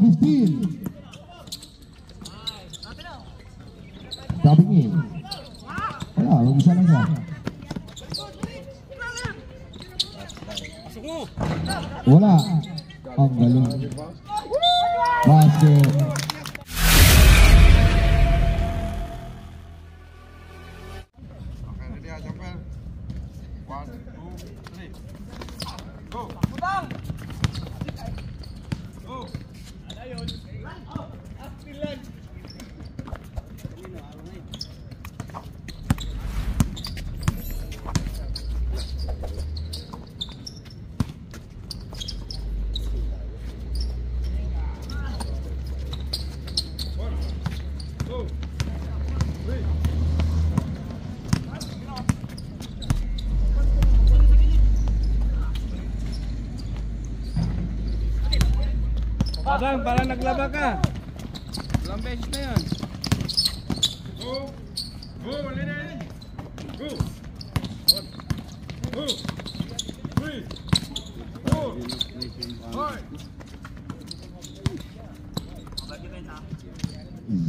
15. Dubbing in. Wala, mag-isa lang siya. Wala. Ang galing. Basket. Abang, parang naglaba ka. Ilang beses na yun. Go! Go! Wala na yun! Go! 2, 3, 4, 5.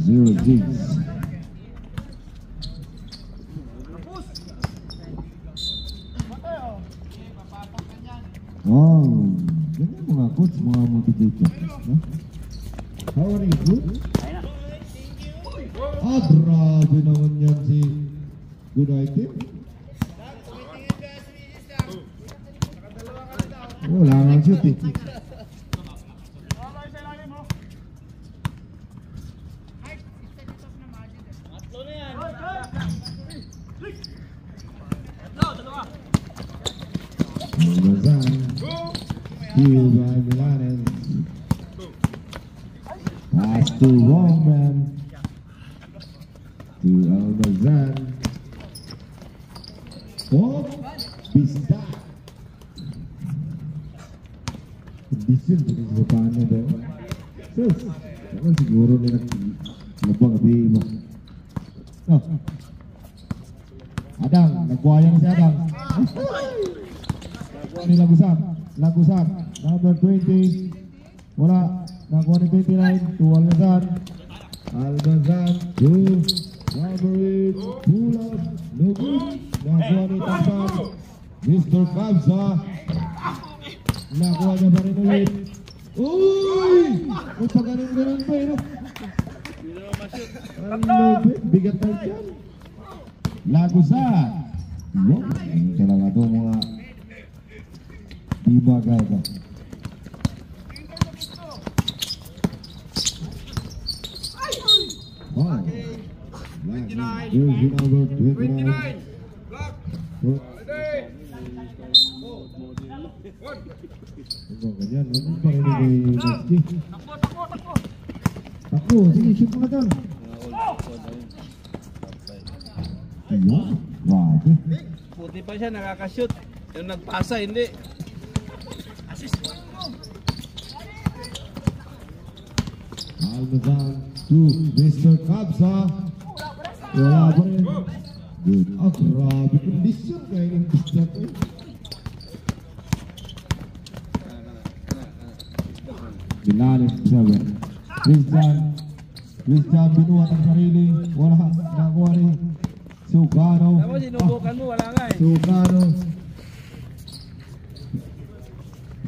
0 jigs. Oh, ganyan mga coach, mga motivator. How are you, good? Ah, grabe naman yan si Good Item. Wala nang shoot eh. Steal by Milanes. Pass to Roman. To Almazan. Oh, Pista. Condition to sa paano daw. Sus, naman siguro nila labang abi mo. Oh. Adang, nagbuhayang si Adang. Ini Lagusan, number 20. Wala, nakuha ni 29 to Almazan. Almazan to Robert Pulas. No good. Nakuha ni Tampan. Mr. Kabza. Nakuha niya pa rin ulit. Uy! May pag-ganun pa yun. Bigat na dyan. Lagusan. Yan, talaga itong mga di bagay ka. Wow. 29. 29. Block. Ganyan, ganyan pa rin kay Meski. Takbo, sige, shoot mo na doon. Ayan, grabe. Puti pa siya, nakakashoot. Yung nagpasa, hindi. Almazan to Mr. Kabza. Wala pa rin. Good. Ah, grabe condition kaya yung pista ko. Bilalim 7. Christian binuhat ang sarili. Wala, nakuha rin. Sugano. Tapos sinubukan mo, wala nga eh. Sugano.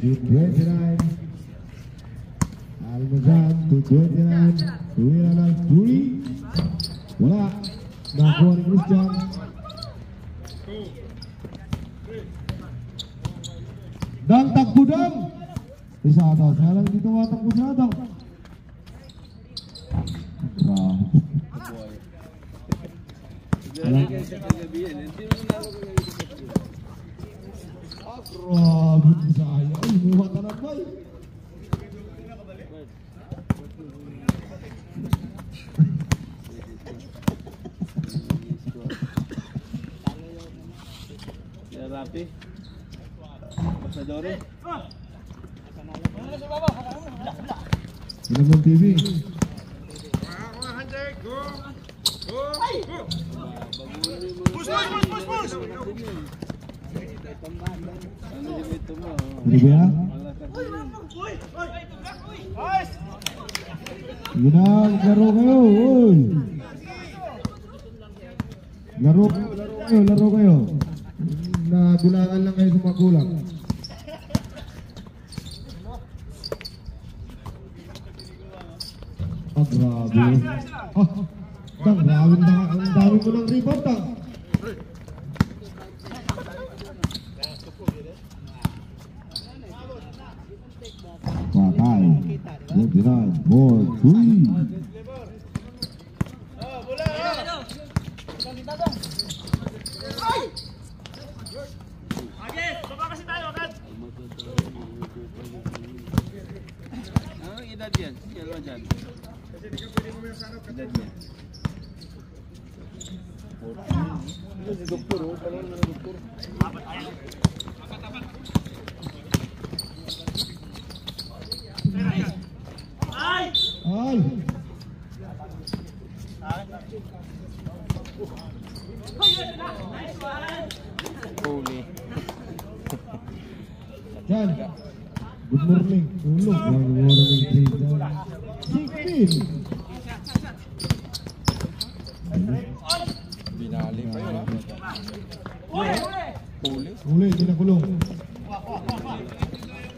29. Almazan to 29. Tuwira ng 3. Wala. Nakuha ni Christian. 2, 3. Dang takbo dang. Isa daw. Saya lang dito matakbo siya daw. Grabe kayo sa kagabihan. Hindi mo nalo ko yung isa. Grabe saya. Ay, muha ka na ba? Rapi. Pasadore. Sinabong TV. Go! Go! Go! Push! Ano yung ito mo? Hindi ba? Malakas din. Yun na, laro kayo, uy. Laro kayo. Nagulangan lang kayo sa mga kulang. Ah, grabe. Ang dami mo ng rebound, Tang. Patay. 29, 4, 3. Anong edad yan? Yellow dyan. Edad niya. Si doktor, oh. Tanong na doktor. Ay! Holy. Jan, good morning. Tulog. Good morning, Jan. 16. Binali pa yun, ha? Holy. Uli, tinakulong.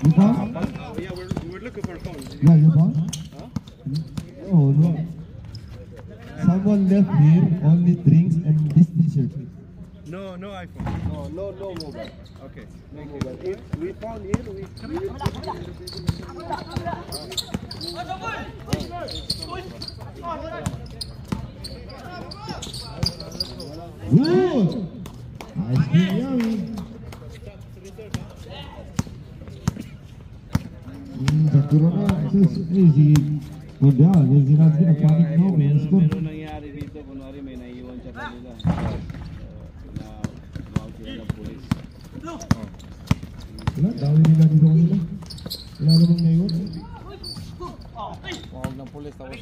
You found? Yeah, we're looking for a phone. Yeah, you found? Oh, no. Someone left here only drinks and this t-shirt. No iPhone. No mobile. Okay. No mobile. If we found here, we will Good! Nice game, Yami. Sakura na. Si Kuda, yung sinabi na panik na ako. Yung score. Meron nangyari dito, kunwari may naiiwan siya kanila. Nawag sila ng pulis. Wala, dami nila dito kanila. Wala namang naiwan. Nawag ng pulis, tapos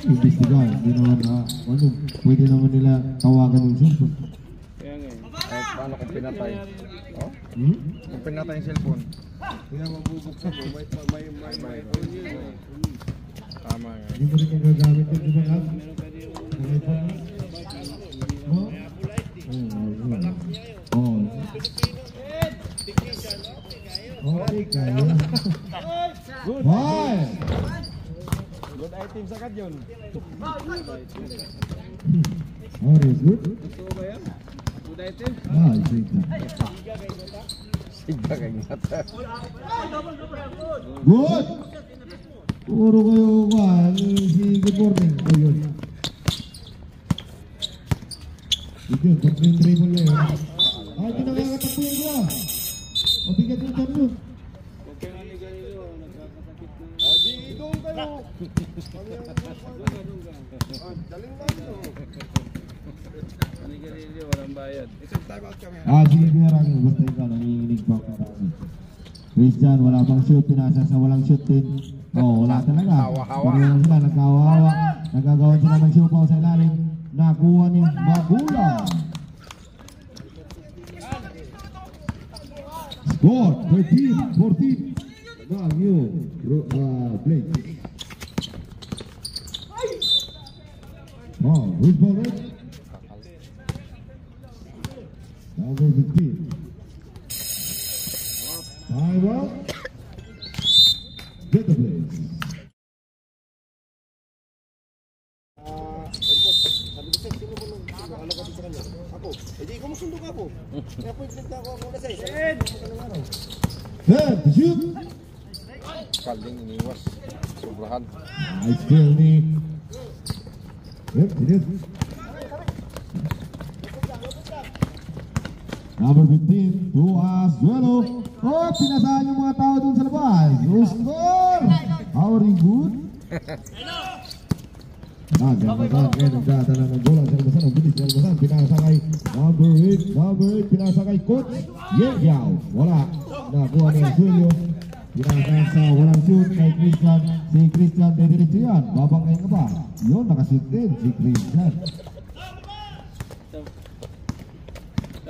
Imbestigahan, hindi naman pwede naman nila tawagan yung cellphone. kaya nga eh. Paano kung pinatay? Oh? Hmm? Kung pinatay yung cellphone, hindi na mabubuksan mo. May tama nga. Hindi mo rin kang gagamit yung iba ka? Meron ka din Okay kayo. Hoy! good item sa kadyon. Is good? Gusto ba yan? Good item? I think that. Sigba kayo mata. Good! Puro kayo ba? Si good morning. O yun. Ito yun, pag yung dribble na yun. Ay, di nakakatakbo yun siya. Mabigat yung chan mo. Huwag kayo nga ni ganito, nagkakasakit na. Di doon kayo. Daling lang ito. Manigarilyo, walang bayad. Isang time out kami. Sige, pinarang. Basta ikaw, nanginginig pa ako. Christian, wala pang shoot. Pinasa sa walang shoot din. Wala talaga. Hawa-hawa. Pero sila, nagkawawa. Nagagawan sila ng siupaw sa ilalim. Nakuha ni Magulang. Score, 13-14. Baguio, Blake. Good ball, right? Number 15. Time out. Get the place. Sabi ko sa'yo, sino mo nung ano ka sa kanya? Ako. Eh di ko masundo ka ako. May appointment na ako na sa'yo. Set, shoot. Kaling iniwas. Sobrahan. Nice kill ni. Yep, it is. Number 15, to Azuelo. Pinasahan yung mga tao dun sa labas. Score! Very good. Galmasan, nagdadala ng bola sa Galmasan. Ang bilis Galmasan, pinasa kay number 8, pinasa kay Coach Yeyaw. Wala, nakuha ni Azuelo. Pinasa sa walang shoot kay Christian. Si Christian, dediretso yan. Babangay ka ba? Yun, nakashoot din si Christian.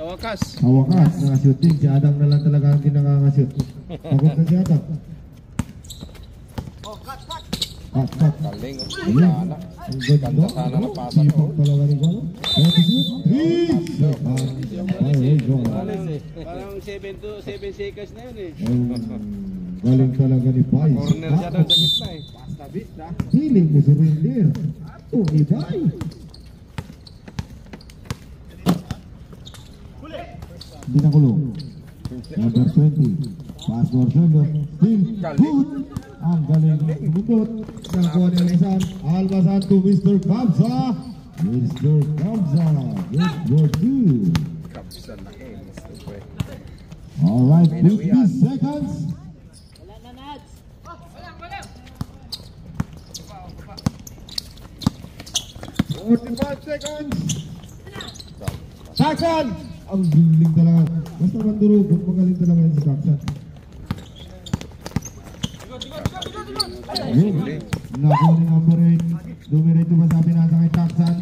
Sa wakas. Sa wakas, naka-shooting. Si Adang na lang talaga ang kinakakashoot. Pagod na si Adang. Cut. Galing. Ayan. Ang ganda. Ganda sana ng pasa ko. Sipag talaga rin ko. Parang 7 seconds na yun eh. Galing talaga ni Pais. Corner siya doon sa gitna eh. Feeling mo surrender. Oh, ibay. Hindi na kulong. Number 20. Pass for Sergio. Still good. Ang galing sumundot. Nakuha niya ng isang albasan to Mr. Kabza. Mr. Kabza. Good for 2. Kapsa na eh. Alright, 50 seconds. 45 seconds. Saksan! Ang galing talaga. Basta mandurugod, magaling talaga yung si Saksan. Nakuha ni number 8. Dumiretso ba sabi nasa kay Saksan?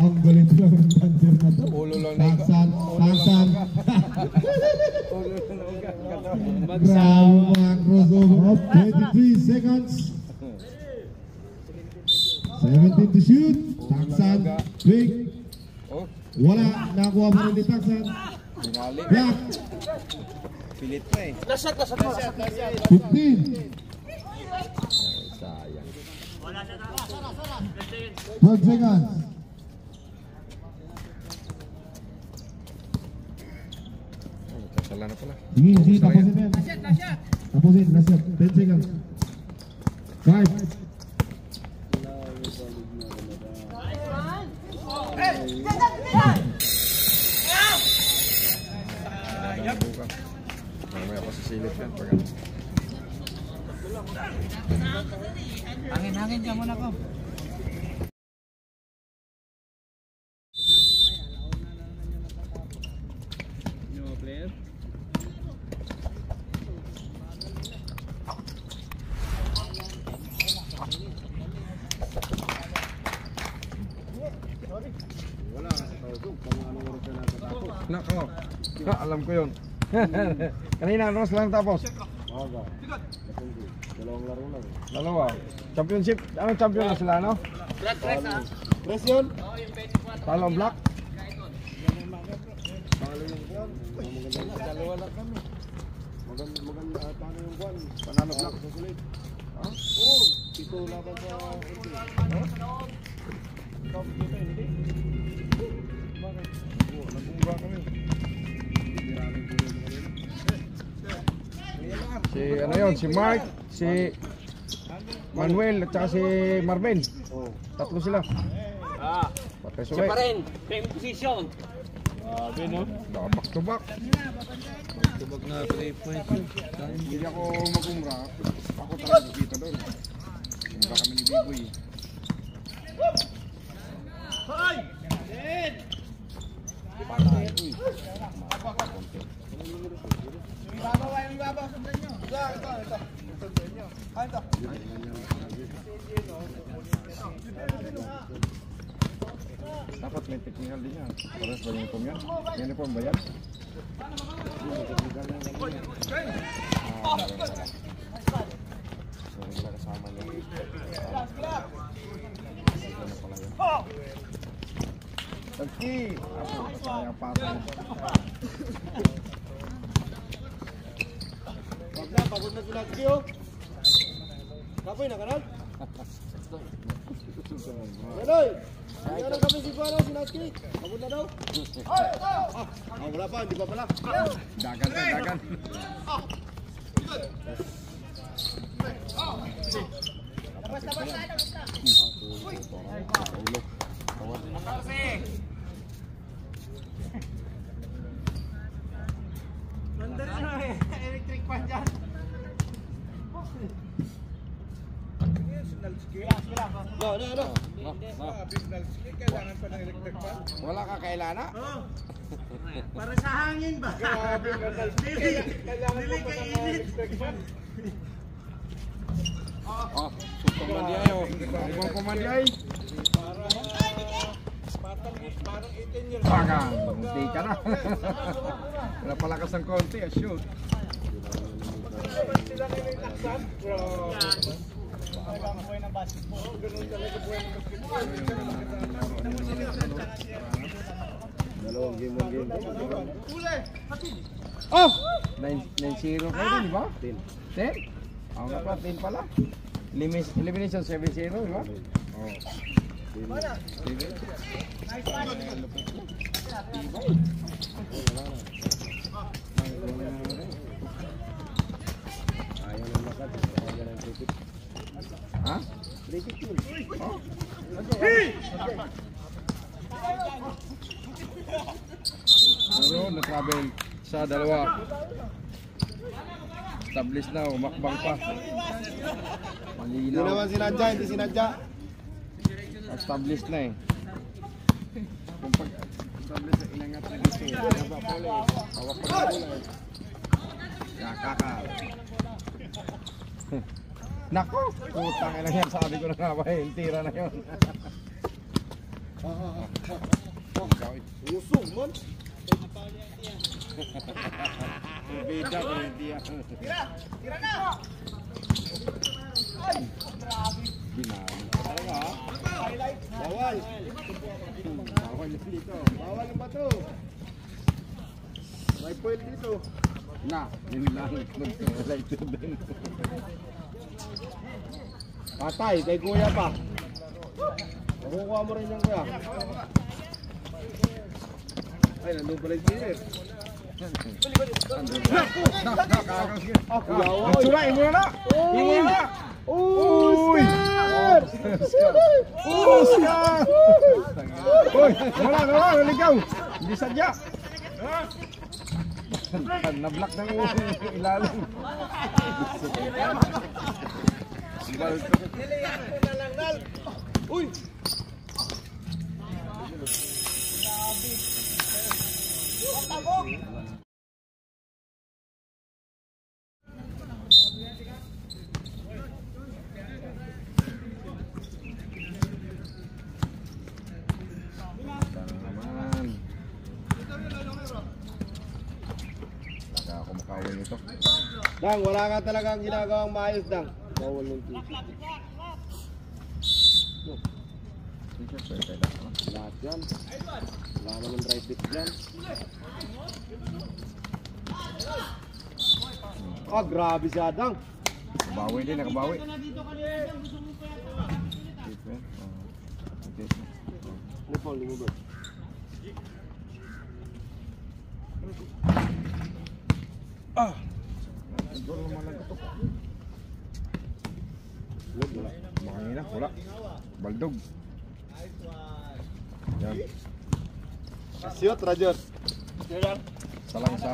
Ang galing talaga ng dancer na to. Saksan. Grabe mga crossover of 23 seconds. 17 to shoot. Saksan. Big. Wala. Nakuha pa rin ni Saksan. Black. Pilit na eh. 15. Sayang. 12 seconds. Kasala na pala. Sige, tapusin yan. Tapusin, last shot. 10 seconds. 5. Mamaya ako sa silip yan. Pag ano. Hangin ka muna ko. New player? Nako. Alam ko yun. Kanina, Ross lang tapos. Dalawang laro lang. Dalawa. Championship. Anong champion na sila, no? Black dress ha? Press yun? Oo, yung 24. Talo ang black. Talo yung kwan. Dalawa lang kami. Maganda talo yung kwan. Panalo black. Sa sulit. Ha? Oo. Pito laban sa unti. Ikaw, kita hindi. Bakit? Nagumba kami. Si ano yun, si Mark, si Manuel at saka si Marvin. Tatlo sila. Patay Siya pa rin. Same position. Grabe no? Back to back. Back to back na 3 points yun. Hindi ako mag-umra. Ako talaga dito doon. Umra kami ni Biboy. Hoy! Patay. Uy. Ibabaw, sundan nyo. Ito. Sundan nyo. Ito. Dapat may technical din yan. Paras ba uniform yan? Uniform ba yan? Sorry pala kasama niya. Tagki! Ako, kasama yung pasa. Pagod na sila Kyo. Kapoy na kanal? Ganoy! Kaya lang kami si Pano, si Natki. Pagod na daw. Wala pa, hindi pa pala. Dagan pa, dagan. Sundan nyo eh. Electric fan dyan. No. Wala ka kailana? Para sa hangin ba? Dili ka init. Oh, sumpang mandi ayo. Ibang pamandi ay. Parang 18 years. Bagang, hindi ka na. Wala palakas ng konti, shoot. Sila na yung taksan. Bro. Talagang buhay ng basketball. Ganun talaga buhay ng basketball. Dalawang game mo game. Uli! Oh! 9-0 kayo din, di ba? 10. 10? Ako nga pa, 10 pala. Elimination 7-0, di ba? Oo. Sige. Ayaw ng makat. Ayaw ng cricket. Ha? Cricket yun. Oh. Ano, na-travel sa dalawa. Established na, umakbang pa. Hindi Malinaw. naman sinadya, hindi sinadya. Established na eh. Kung pag-establish na inangat na gusto, hawak pa ulit. Hawak pa ulit. Kaka. Nako! Putang ina yan, sabi ko na nga ba eh, tira na yun. Usong man. Bida ko hindi yan. Tira na! Ginamit ka talaga ha? Bawal. Bawal na dito. Bawal ang bato. May point dito. Na, yun lang. Wala ito din. Patay, kay kuya pa. Makukuha mo rin yung kuya. Ay, nandun pala yung player. Surain mo na! Imo na! Uy! Oscar! Uy! Wala! Naligaw! Hindi sadya! Na-block ng ilalim. Uy! Naman. Baka ako makawin ito. Dang, wala ka talagang ginagawang maayos, Dang. Bawal ng ticket. Lahat yan. Wala naman right hit dyan. Ah, grabe siya, Dang. Nakabawi din, nakabawi. Ano pa, lumubot? Ah! Siguro naman lang ito. Wala. Makangina, wala. Baldog. Yan. Siyot, Rajot. Salang isa.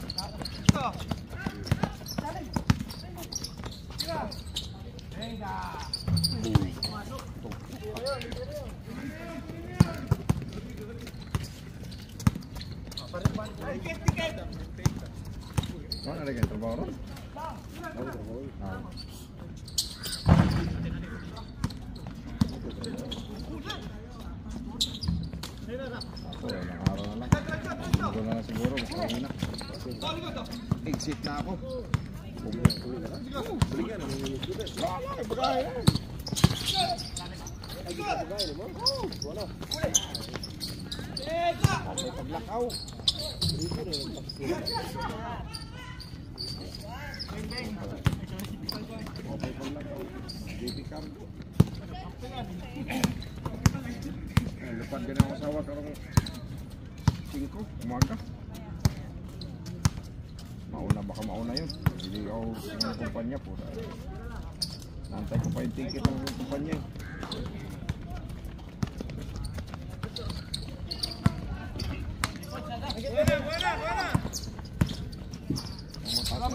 Ano ada kayo trabaho ron? Ah. Ako, ilang araw na lang. Ito na lang siguro, makahina. Exit na ako. Balikan, ang minutes ko Wala, ibagay. Ay, gagawin mo? Wala. May paglakaw. Dito rin ang taxi. Okay paglakaw. Baby cargo. Lupad din ang asawa karong 5 umaga. Mauna, baka mauna yun. Hindi ako ng kumpanya po. Nantay ko pa yung ticket ng kumpanya. Kaso lang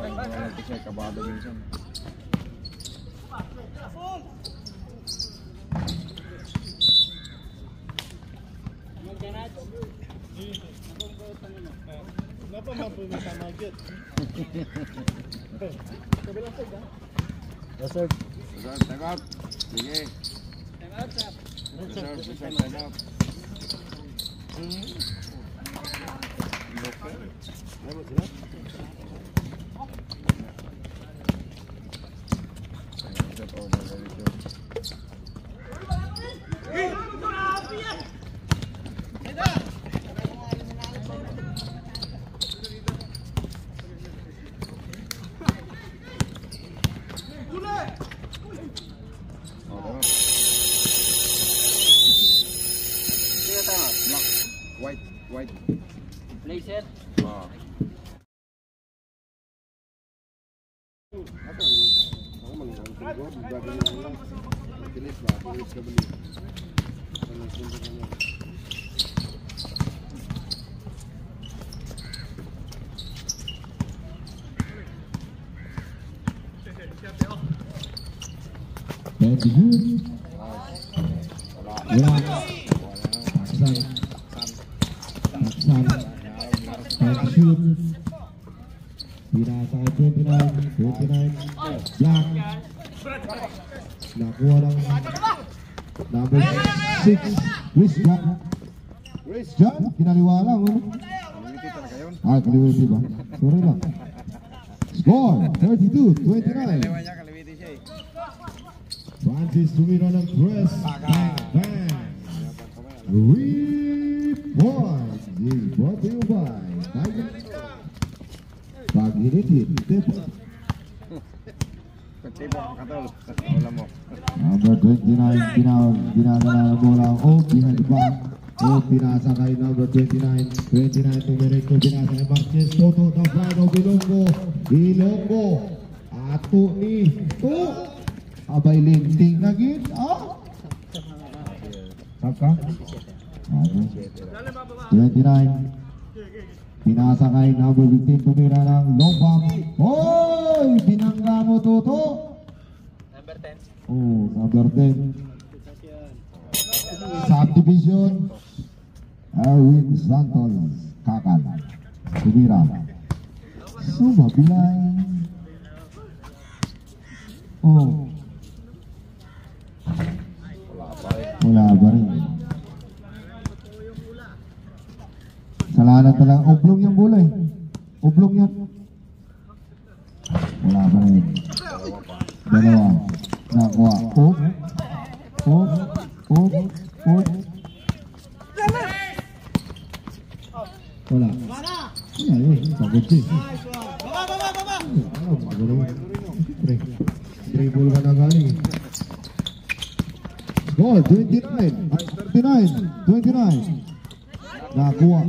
yung mga natin kabado minsan. Kenapa mampu minta maju? Kabilang side ha? Yes, sir. Take out. Sige. Reserve, take out. White. Blazer. Ah. Ako manunod ko, gagawin ko lang. Tilis ka bali. Ano sundo ka niya? Very good. Wala. Aksan. Try to shoot. Pinasa kay 29. Black. Nakuha ng number 6. Chris John. Kinaliwa lang. Kaliwiti talaga yun. Kaliwiti ba? Sorry lang. Score 32-29. Kaliwa niya, kaliwiti siya eh. Francis tumira ng press. Bang, bang. 3 points is brought to you by Pag-hinit-hit. Pagtibo ang katol. Wala mo. Number 29, pinadala ng bola. Behind the back. Pinasa kay number 29. 29 tumirik ko. Pinasa kay Marquez Toto. The flight of Ilonggo. Ato ni to. Abay linting na gid. Saka? 29. Pinasa kay number 15. Tumira ng long bomb. Hoy! Binangga mo Toto. Number 10. Oh, number 10. Subdivision. Erwin Santos Kakal. Tumira. Sumabilay. Oh. Wala ba rin. Salanan talang oblong yung bola eh. Oblong yan. Wala ba rin. Dalawa. Nakuha. Wala. Wala yun. Pagod siya. Dribble ka na galing. Goal, 29. 29. Nakuha.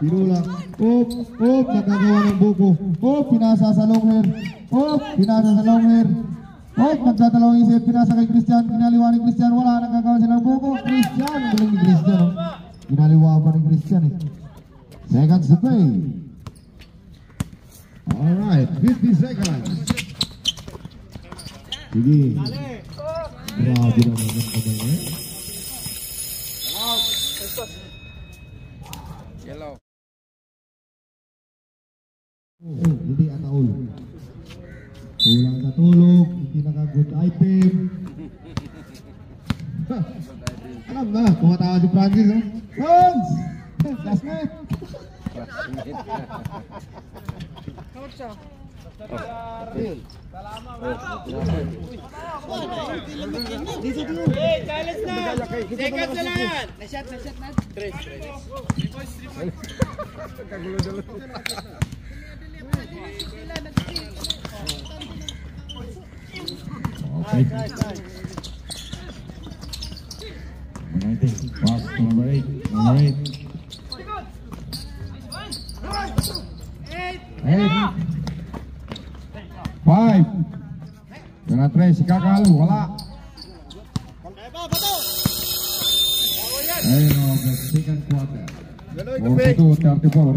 Pinula. Nagagawa ng buko. Pinasa sa long hair. Pinasa sa long hair. Nagdadalawang isip. Pinasa kay Christian. Pinaliwa ni Christian. Wala, nagagawa siya ng buko. Christian. Ang galing ni Christian. Pinaliwa pa ni Christian eh. Seconds to play. Alright, 50 seconds. Sige. Grabe naman ang kabay eh. Yellow. Hindi ataol. Kulang sa tulog, hindi naka-good item. Alam na, kumatawa si Francis, no? Franz! Classmate! Challenge na! Seconds na lang yan! Na-shot na! Tres. Kagulo-dulo. Okay. 190. Pass to number 8. Number 8. 5. Dengan 3 si Kakal. Wala. End of the second quarter. 42-34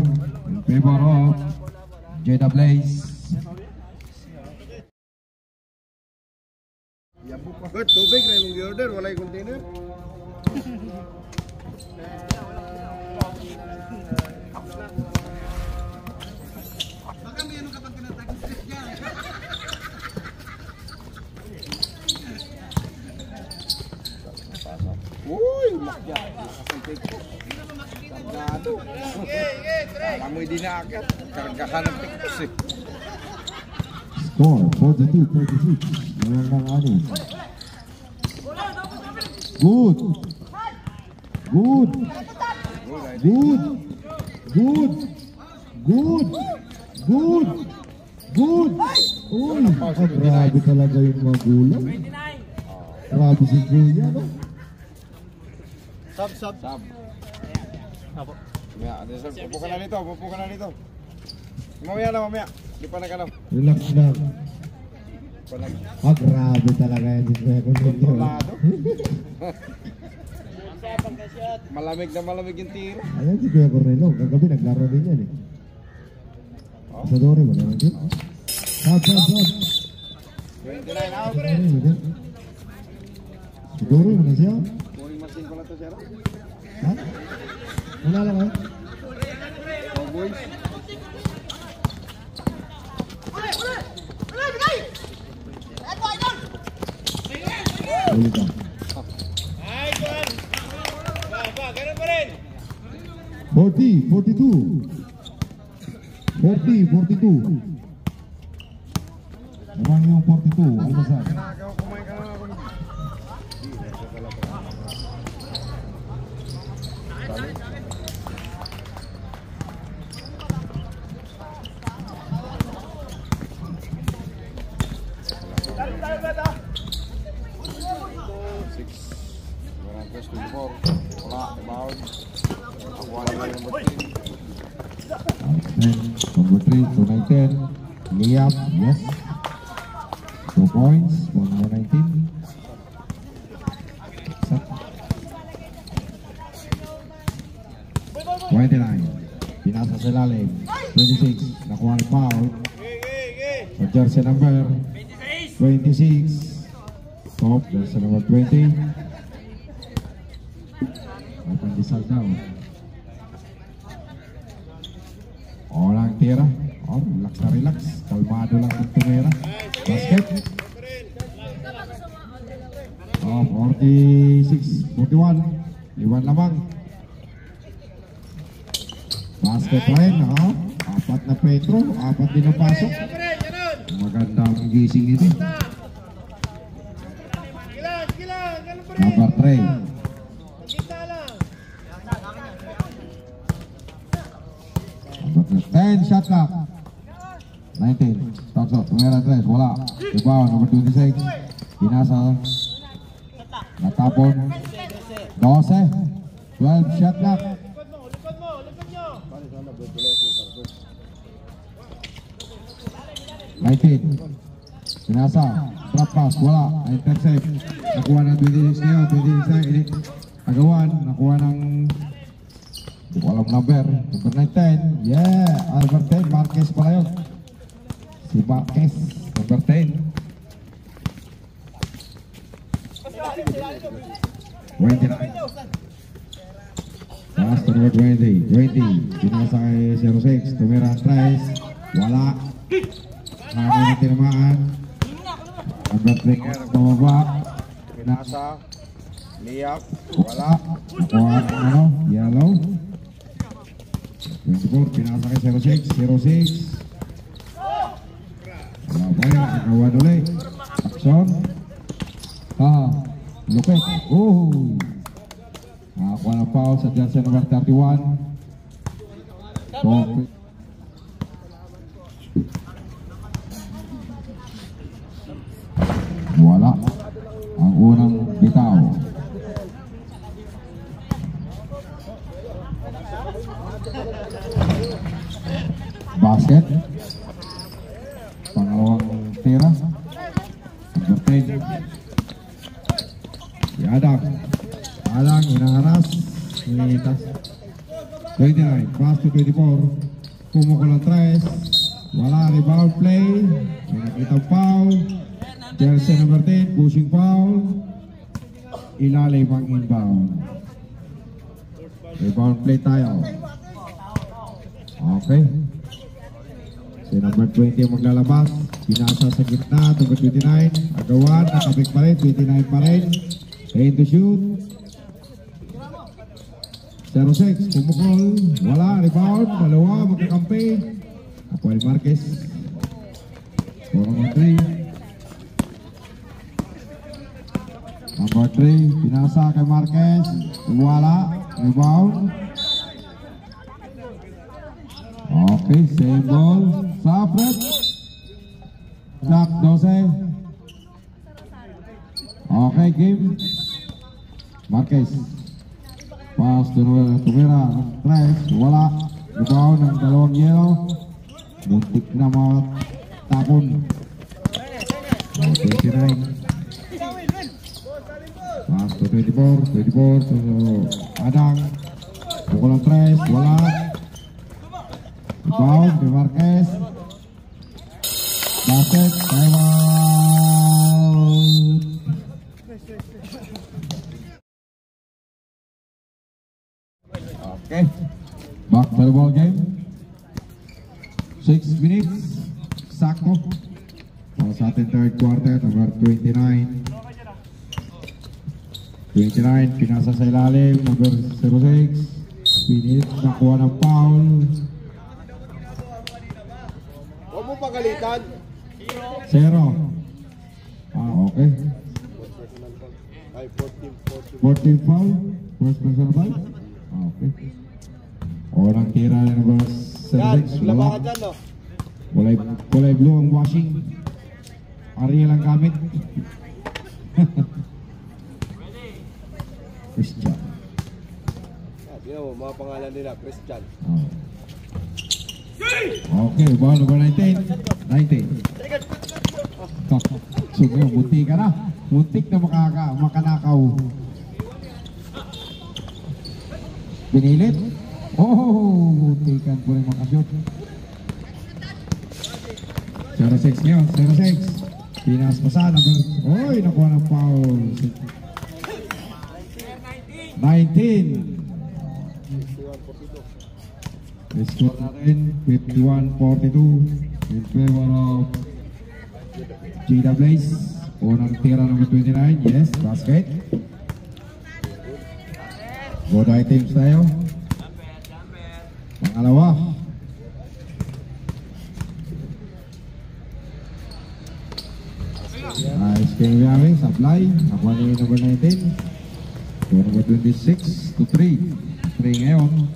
in favor of Jeddah Blaze. Good, tubig na yung order, wala yung container. Sargado. Amoy din na agad. Kargahan ng tikos eh. Score 42-36. Ngayon lang anin. Good. Good. Good. Good. Good. Good. Good. Uy, grabe talaga yung magulang. Grabe si Kuya, no? Sub. Upo ka na dito. Mamaya. Di pa nag-alam. Relax lang. Grabe talaga yan si Kuya Kuya. Kontrolado. Malamig na malamig yung tiro. Ayan si Kuya Cornelo. Kagabi naglaro din yan eh. Sa Dore mo naman din. Stop. 29 out. Sa Dore mo na siya. Scoring machine pala to siya. Ha? Wala lang eh. Boys. Ulit ka. Ay, Juan! Ganun pa rin! 40-42. Naman yung 42. Almasar. Kumain ka na ako. Number 3, 219. Liam, yes. 2 points, 119. 29. Pinasa sa lalim. 26. Nakuha ng foul. Sa jersey number 26. Top, jersey number 20. May pandesal daw. Orang tira. Relax na relax. Kalmado lang yung tumira. Basket. 46, 41. Iwan lamang. Basket pa rin. 4 na Petro. 4 din ang pasok. Magandang gising nito. Number 3. 10 shot clock. 19. Stop. Tumira 3. Wala. Rebound. Number 26. Pinasa. Natapon. 12. 12 shot clock. 19. Pinasa. Drop pass. Wala. Intercept. Nakuha ng 26 ngayon. 26 na. Agawan. Nakuha ng walang number. Number 10. Yeah. Number 10. Marquez pala yun. Si Marquez. Number 10. 29. Pass to number 20. 20. Pinasa kay 06. Tumira 3. Wala. Kami na tinamaan. Number 3. Tumaba. Pinasa. Liap. Wala. Nakuha ng yellow. 24. Pinasa kay 06. 06. Wala pa yun. Nakawan ulit. Action. Lupit. Nakakuha ng foul sa jersey number 31. Wala. Ang unang bitaw. Basket. Pangalawang tira. Number 10. Adang. Adang inaharas. 29. Pass to 24. Pumukul ng 3. Wala. Rebound play. May nakitang foul. Jersey number 10. Pushing foul. Ilalim ang inbound. Rebound play tayo. Okay. Si number 20 ang maglalabas. Pinasa sa gitna. Number 29. Agawan. Nakabik pa rin. 29 pa rin. Ready to shoot. 06, pumukol, wala, rebound, dalawa, magkakampi. Apoel Marquez. 4-3. Number 3, pinasa kay Marquez, wala, rebound. Okay, same ball, Safret. Jack 12. Okay, game. Marquez. Pass to Tumira, Tres, wala, rebound ng dalawang yellow. Muntik na matapon. 29. Pass to 24 to Adang. Pukul ng Tres, wala. Rebound de Marquez. Basket, time out. Okay, back to the ball game. 6 minutes, sakto. Para sa ating third quarter, number 29. 29, pinasa sa ilalim, number 06. Pinit, nakuha ng foul. Huwag mo pagalitan. 0. Okay. Ay, 14. 14 foul. First personal foul. Okay. Orang tira ng number Yan, 06. laba Wala. ka dyan, no? Kulay blue ang washing. Ariel ang gamit. Christian. Tingnan mo, mga pangalan nila, Christian. Okay, ball number 19. 19. Sige, muntik ka na. Muntik na makanakaw. Binilit. Oh, muntikan po rin makashoot. 06 ngayon, 06. Pinas pa sa number. Oy, nakuha ng foul. 19. Score natin 51-42 in favor of Gina Blaze. Unang tira number 29. Yes, basket. Both items tayo. Pangalawa. Nice game yamin. Supply. Nakuha ni number 19. Number 26 to 3. 3 ngayon.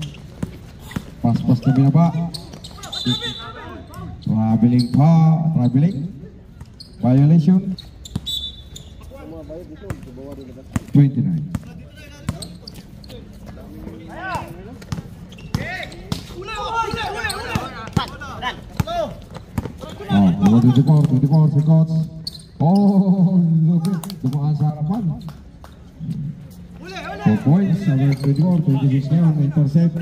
Pas-pas na binaba. Traveling pa. Traveling. Violation. 29. Oh, 24 seconds. Oh, lupit. Dumaan sa harapan. 4 points. 24, 26 ngayon. Intercept.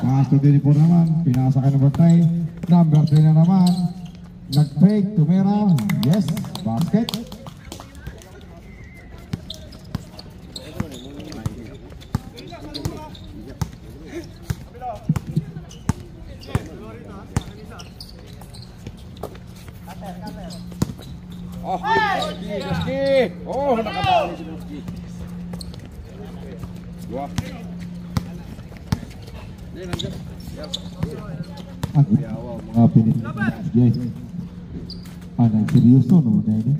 Pass to 24 naman. Pinasa ka number 3. Number 3 na naman. Nag-fake. Tumira. Yes. Basket. Oh, Doski! Oh, nakadali si Doski. Dua. Mga pinit. Yes. Seryoso no na ini.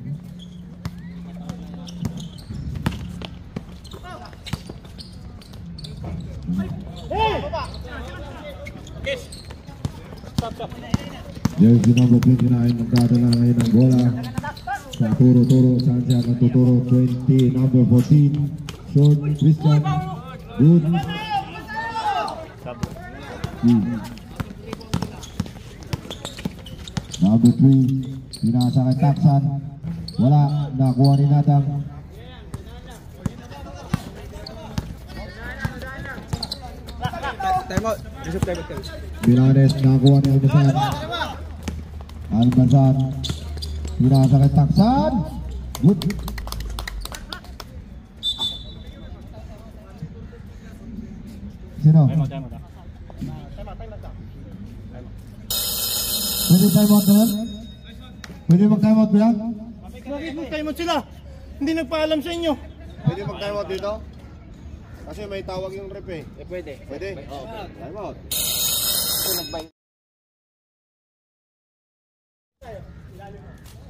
Jersey number 29 magdadala ngayon ng bola sa turo-turo. Saan siya natuturo? 20, number 14 Sean Christian. Good. Number 3 pinasa kay Taksan. Wala. Nakuha ni Nadang. Time out. Yusuf, time out. Bilanes, nakuha ni Albasan. Albasan. Pinasa kay Taksan. Good. Sino? Pwede time out naman? Pwede mag-time out bilang? Bakit mag-time out sila? Hindi nagpaalam sa inyo. Pwede mag-time out dito? Kasi may tawag yung rep eh. Pwede. Pwede? Oo. Time out.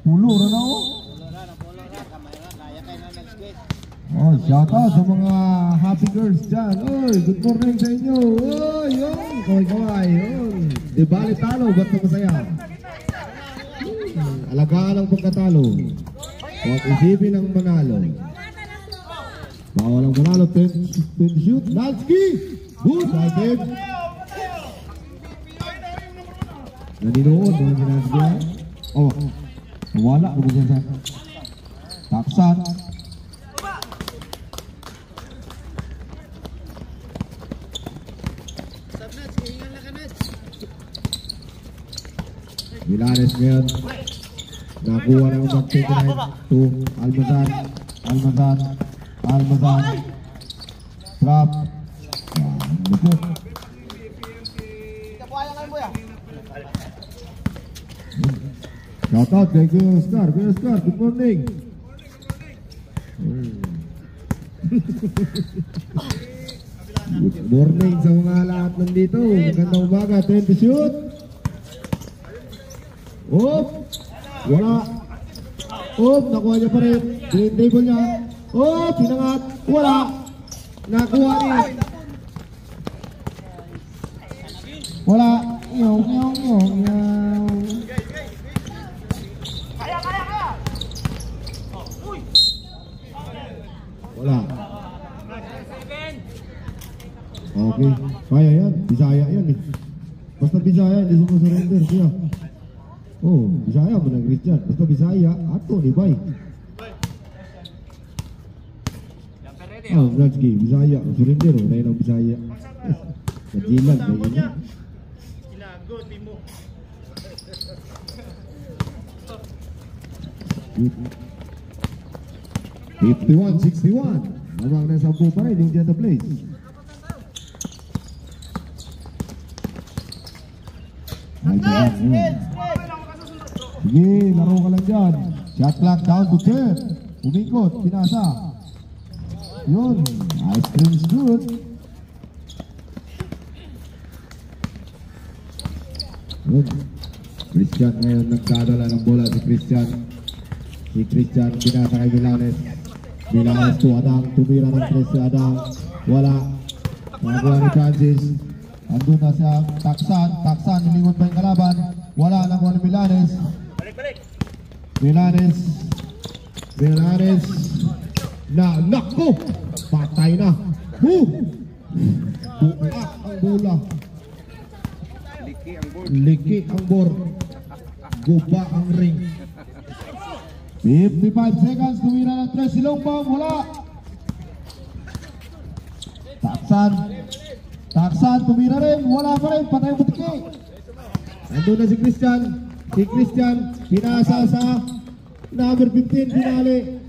Pulo na na oh. Oh, shout out sa mga happy girls dyan. Oy, good morning sa inyo. Oy, yun. Kaway-kaway. Yun. Di bali talo, ba't masaya? Alagaan ang pagkatalo. Huwag isipin ang manalo. Bawal ang manalo. 10 shoot. Lansky! Good, Lansky. Naninood. Oh, wala. Taksan. Milanes ngayon nakuha ng mag-29 to Almazan. Trap. Shout out kay Kuya Oscar. Good morning. Good morning sa mga lahat nandito. Magandang umaga. 20 shoot. Oh, wala. Oh, nakuha niya pa rin. Green table niya. Oh, pinangat. Wala. Nakuha niya. Wala. Yaw. Wala. Okay. Kaya yan. Bisaya yan eh. Basta Bisaya, hindi sumusurrender siya. Oh, Bisaya mo ng Christian. Basta Bisaya, ato ni Bay. Oh, Lansky, Bisaya. Surrender, wala ng Bisaya. Najilan, ba yun? Kinago, timo. 51-61. Mabang na 10 pa rin yung dyan na place. Sige, laro ka lang dyan. Shot clock down to 10. Umikot, pinasa. Yun, ice cream is good. Yun. Christian ngayon nagdadala ng bola si Christian. Si Christian pinasa kay Milanes. Milanes to Adang, tumira ng tres si Adang. Wala. Nagawa ni Francis. Andun na siya, Taksan, nilingon pa yung kalaban. Wala na kuha ni Milanes. Milanes. Nakko! Patay na. Buak ang bola. Liki ang board. Guba ang ring. 55 seconds, tumira ng tres. Silombang, wala. Taksan, tumira rin. Wala pa rin, patay butiki. Nandun na si Christian. Pinasa sa number 15, pinali.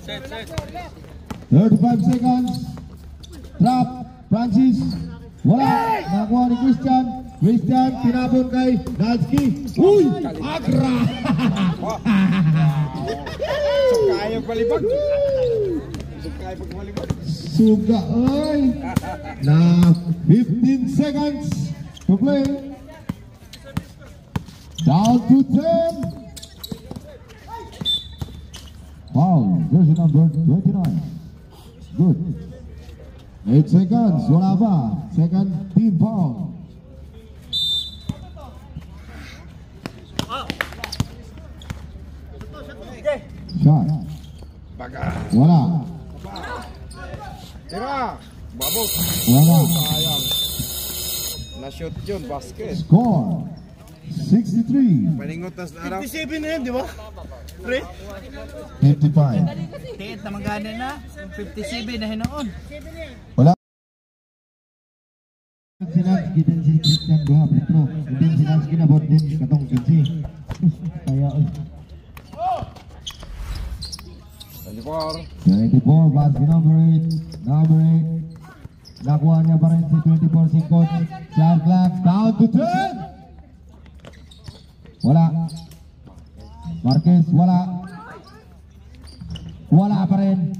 Set. 35 seconds. Trap, Francis. Wala, nakuha ni Christian, pinabon kay Lansky. Uy, agra! Kaya palibag. Suga, ay! Na 15 seconds to play. Down to 10. Foul, jersey number 29. Good. 8 seconds, wala ba? Second team foul. Shot. Wala. Tira! Babot! Wala. Sayang. Na-shoot yun, basket. Score 63. Paningotas na araw. 57 na yun, di ba? Pre? 55. Tiit na magana na. 57 na hinoon. Wala. Sinansky din si Christian Buha, Petro. Hindi Sinansky na bot din katong 15. Kaya 24, basket number 8. Nakuha niya pa rin si 24 singkot. Shot clock down to 10. Wala. Marquez, wala pa rin.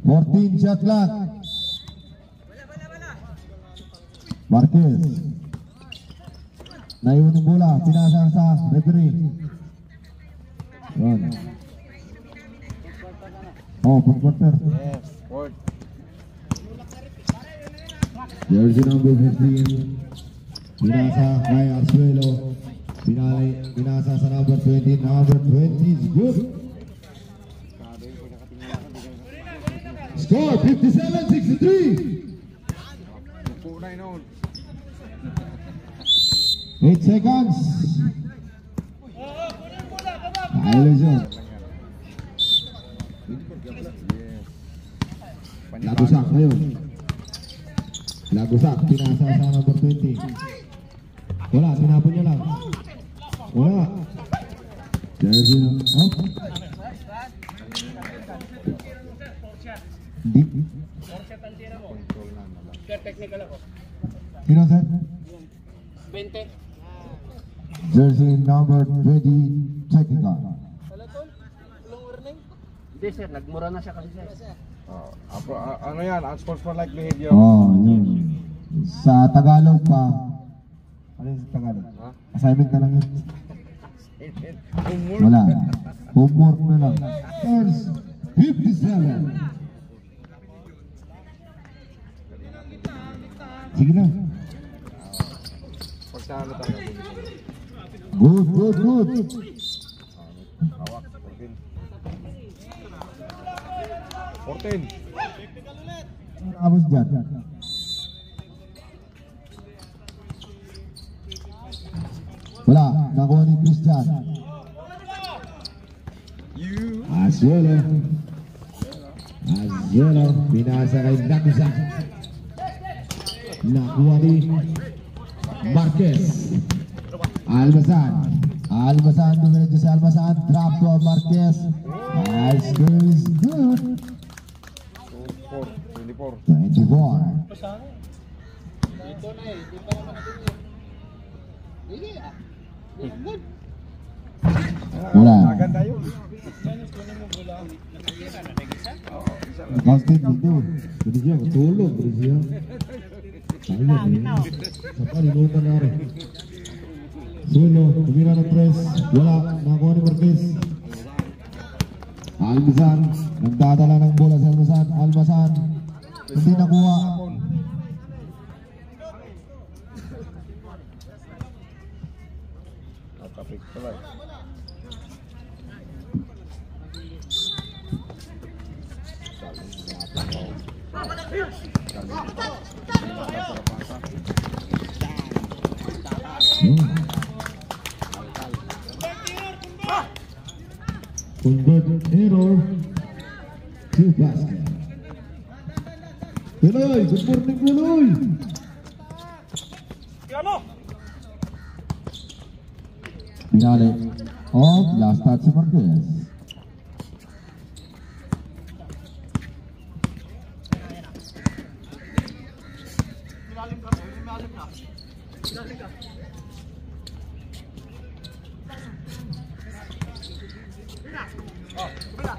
14 shot clock. Marquez. Naiwan yung bola, pinasang sa referee. Yun. Oh, quarter. Yes, fourth. Jersey number 15. Pinasa kay Arzuelo. Pinasa sa number 20. Number 20 is good. Score 57-63. 8 seconds. Violation. Lagusak ngayon. Lagusak, pinasa sa number 20. Wala, tinapon niya lang. Wala. Jersey na. Oh. Deep. Technical ako. Sino sir? 20. Jersey number 20, technical. Hindi sir, nagmura na siya kasi sir. Ano yan? Unsportsmanlike behavior. Oh, yun. Sa Tagalog pa. Ano yung sa Tagalog? Ha? Assignment na lang yun. Homework. Wala. Homework na lang. First, 57. Sige na. Pagkano tayo? Good, good, good. Hawak, 14. 14. Tapos dyan. Wala. Nakuha ni Christian. Azuelo. Azuelo. Binasa kay Nakusa. Nakuha ni Marquez. Almasan. Almasan. Dumiretso sa Almasan. Drop to Marquez. Nice. Is good. 24. Dito na eh, di pa naman natin yun. Hindi ah. Good. Wala. Maganda yun. Constant dito. Jadi siya, tulog. Jadi siya. Sayang eh. Saka niluman na rin. Suelo, tumira ng press. Wala. Nakuha ni Marquez. Almasan. Nagdadala ng bola sa Almasan. Almasan. Hindi nakuha. Nakapik pala. Convert error to basket. Tuloy, good morning tuloy. Finale of last touch si Marquez.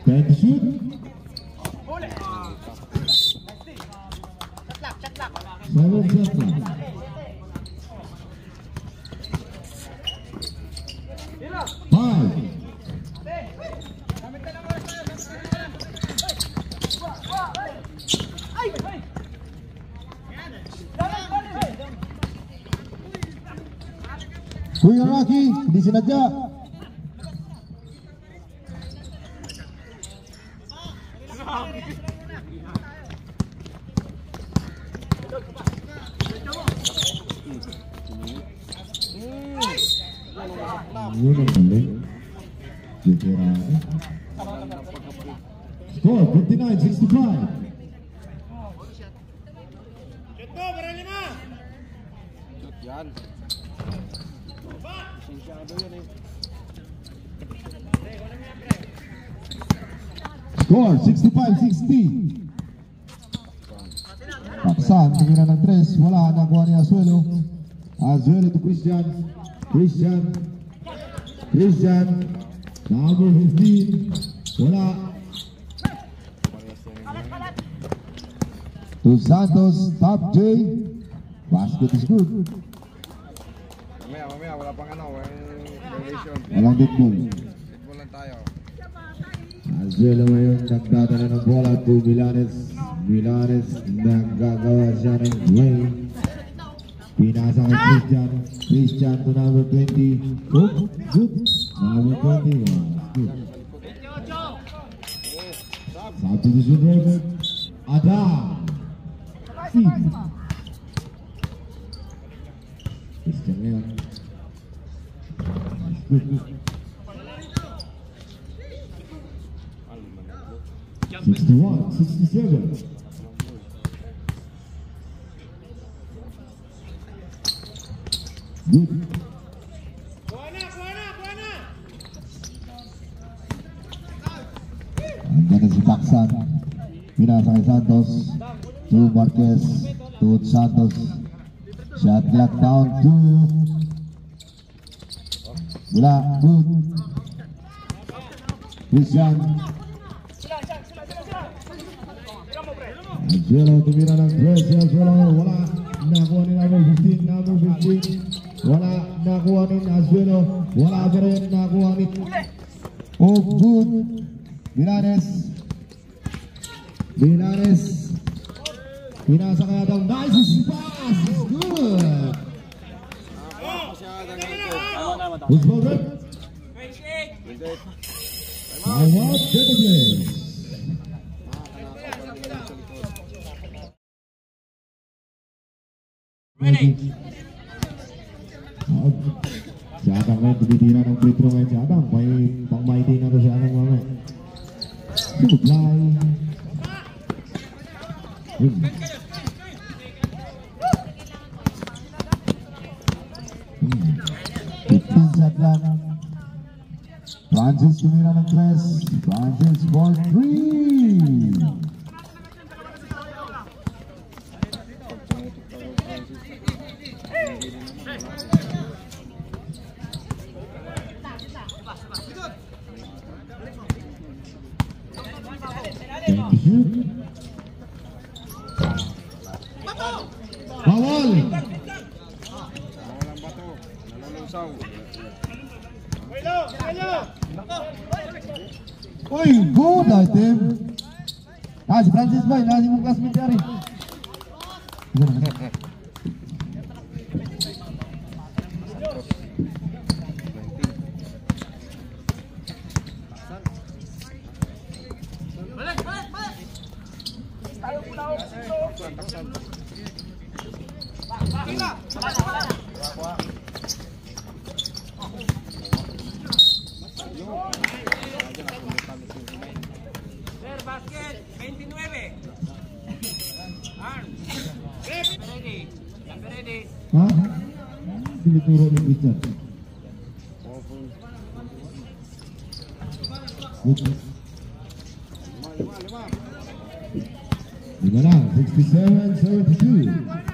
Ten to shoot. 7 shot clock. Five. Kuya Rocky, hindi sinadya. Yun ang galing. Score 59-65. Yan. Lisensyado yun eh. Score 65-60. Paksan, tingin na ng 3. Wala, nakuha ni Azuelo. Azuelo to Christian. Christian. Number 15. Wala. To Santos, top J. Basket is good. Mamaya, wala pang violation. Walang deadball. Deadball lang tayo. Azuelo ngayon nagdadala ng bola to Milanes. Milanes naggagawa siya ng play. Pinasa kay Christian. Christian to number 20. Oh, good. Number 20. Good. Substitution driver. Adam. Christian ngayon. Good. 61, 67. Good. Andyan na si Baksan. Pinasa kay Santos. To Marquez. To Santos. Shot clock down to Wala. Good. Christian. Azuelo tumira ng press. Azuelo wala. Nakuha ni number 15. Number 15. Wala. Nakuha ni Azuelo. Wala pa rin. Nakuha ni Oh, good. Milanes. Pinasa kaya daw. Nice pass. Good. Who's voted? Time out. Dedicated. Si Adang ngayon tumitira ng free throw ngayon si Adang. May pang-mighty na ito si Adang mamaya. Supply. 15 shot lang. Francis tumira ng 3. Francis for 3. Bawal. Walang bato. Nalulungsaw. Uy, good item. Si Francis ba? Nasi mong classmate yan rin. Basket 29. Ready. Ha? Tinuturo ni Richard. Lima lang, 67-72.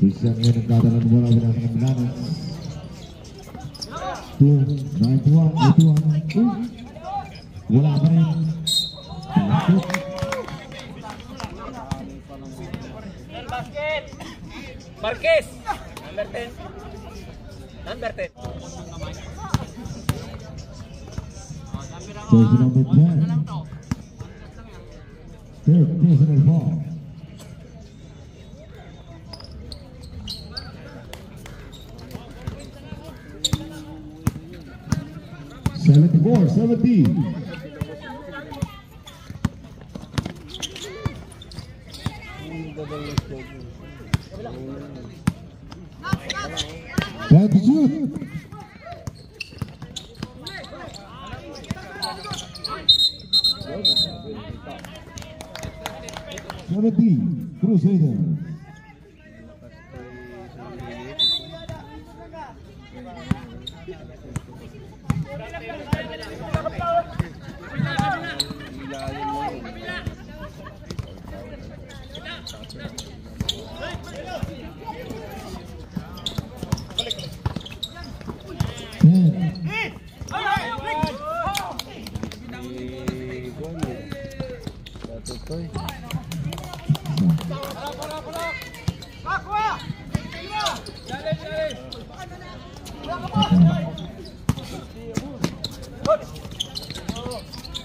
Christian ngayon nagdadala ng bola bilang ng Milanes. 2-9-1, 81. Wala pa rin. Basket. Marquez. Number 10. Jersey number 10. Third personal foul. Four, 17. Time to shoot. Crusaders.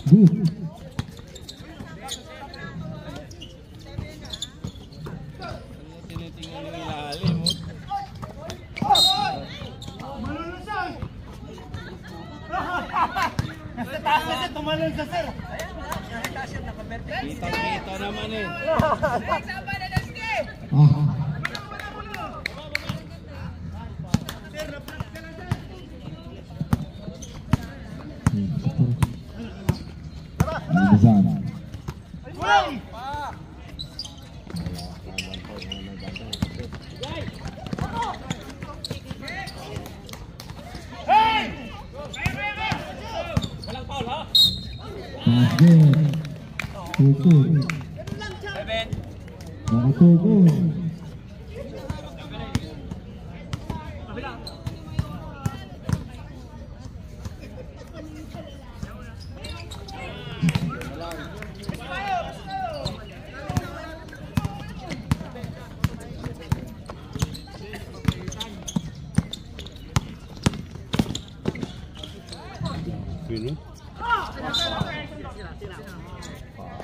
Good. Tinitingnan yung ilalim mo. Nasa taas na siya, tumalon sa sir. Kita naman eh.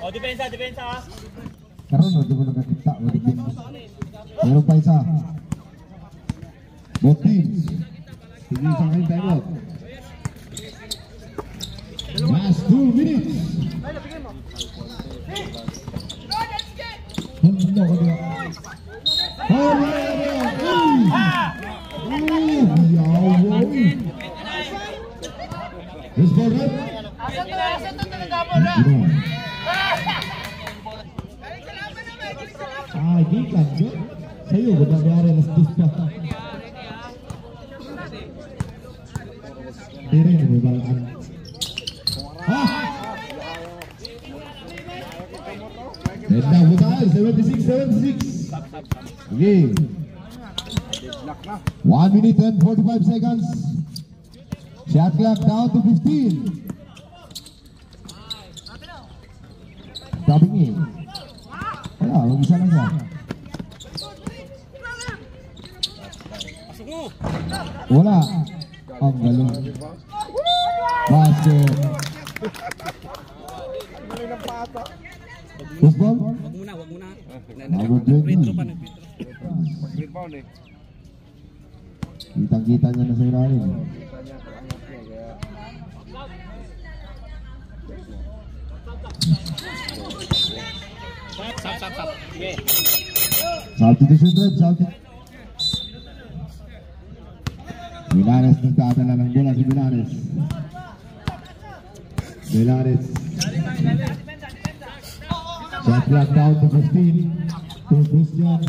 Oh, depensa. Karon di mo nakakita. Meron pa isa. Both teams. Sige isang kayong time out. Last 2 minutes. Hindi ako diba. This ball red. Gikan jo. Sayo guna biara nas dispa. Diri ni balaan. Denda putar 76. Okay. 1 minute and 45 seconds. Shot clock down to 15. Stopping in. Wala, mag-isa lang siya. Wala. Ang galing. Basket. Push ball? Wag muna. Nag-rebound eh. Kitang-kita niya na sa ilalim. Sap. Yeah. Substitution red. Milanes nagdadala ng bola si Milanes. Shot clock down to 15. To Christian.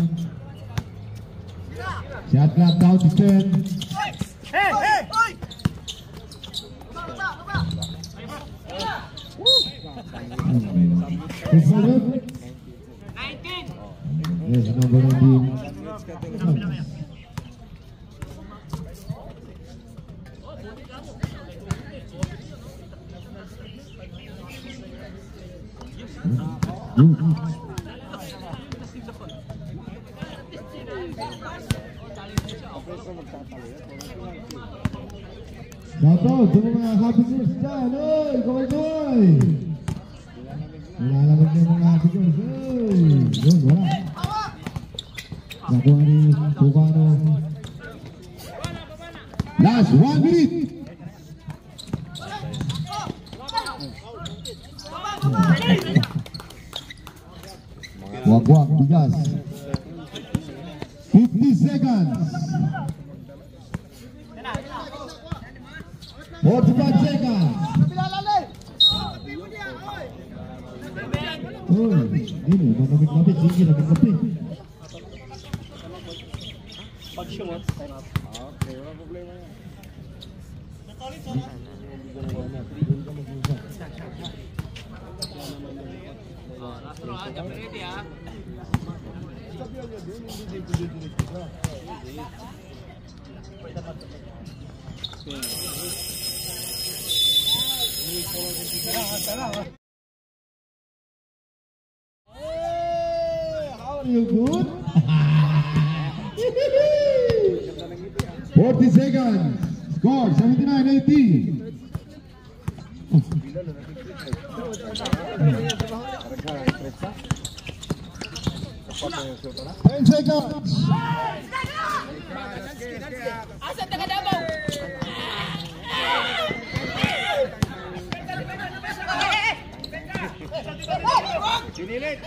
Shot clock down to 10. It's all good. 19. Yes, number 19. Shoutout sa mga happy girls dyan, oy! Kaway! Nilalamig na yung mga happy girls, oy! Yun, wala. Nakuha ni Tucano. Last 1 minute! Wag-wag, bigas. 50 seconds. 45 seconds. Hoy, ini mamamit-mamit, sige na kape. Pag-shot. Okay, wala problema yan. How are you good? 40 seconds. Score 79-80. 10 seconds. Asa taga Davao? Sinilit!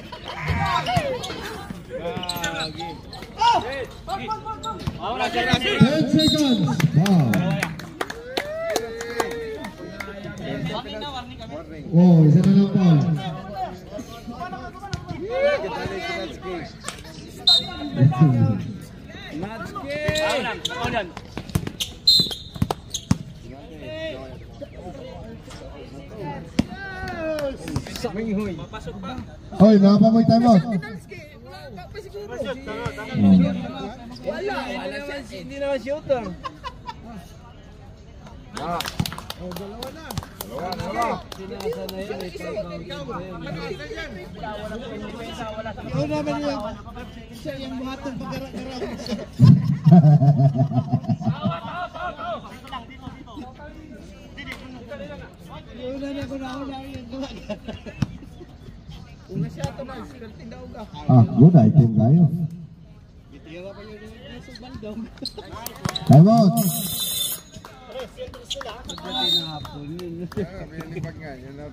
Wala siya Rafi. 10 seconds. Wow. Oh, isa na lang Paul. Aulan. Hoy, nakapamoy time out. Wala hindi naman shooter. Dalawa. Ah, good item kayo. Time out. May lipag nga. Yun na.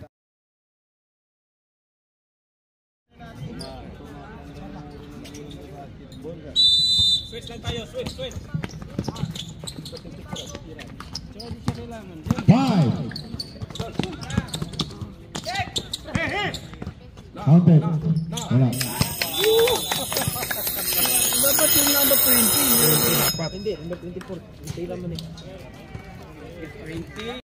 Switch lang tayo, switch. 5. Counted. Wala. Dapat yung number 20. Hindi, number 24. Hintay lang man eh. 20.